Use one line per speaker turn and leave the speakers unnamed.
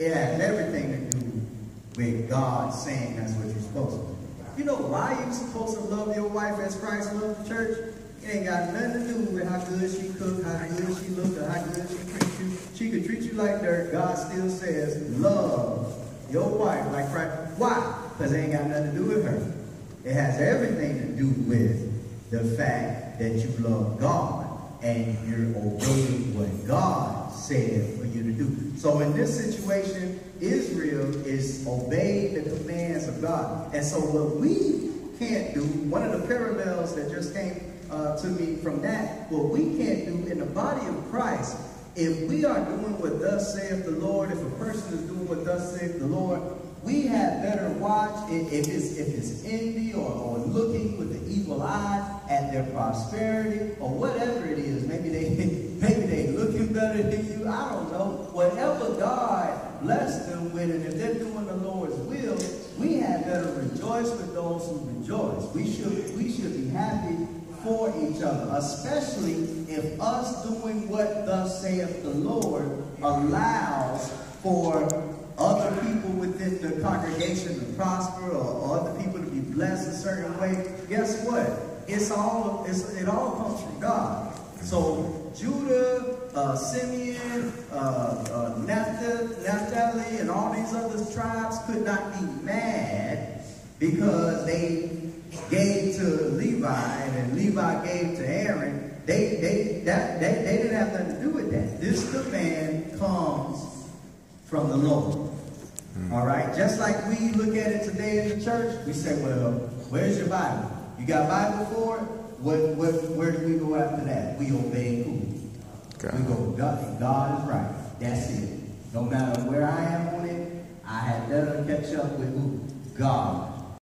It has everything to do with God saying that's what you're supposed to do. You know why you're supposed to love your wife as Christ loved the church? It ain't got nothing to do with how good she cook, how good she look, or how good she treats you. She could treat you like dirt. God still says, love your wife like Christ. Why? Because it ain't got nothing to do with her. It has everything to do with the fact that you love God and you're obeying what God said for you to do. So in this situation, Israel is obeying the commands of God. And so what we can't do, one of the parallels that just came to me from that, what we can't do in the body of Christ, if we are doing what thus saith the Lord, if a person is doing what thus saith the Lord, we had better watch if it's envy or looking with the evil eye at their prosperity or whatever it is. Maybe they looking better than you. I don't know. Whatever God blessed them with, and if they're doing the Lord's will, we had better rejoice with those who rejoice. We should be happy for each other, especially if us doing what thus saith the Lord allows for other people within the congregation to prosper or other people to be blessed a certain way. Guess what? It all comes from God. So Judah, Simeon, Naphtali, and all these other tribes could not be mad because they gave to Levi and Levi gave to Aaron. They didn't have nothing to do with that. This command comes from the Lord. All right? Just like we look at it today in the church, we say, well, where's your Bible? You got Bible for it? Where do we go after that? We obey who? Okay. We go, God is right. That's it. No matter where I am on it, I had better catch up with who? God.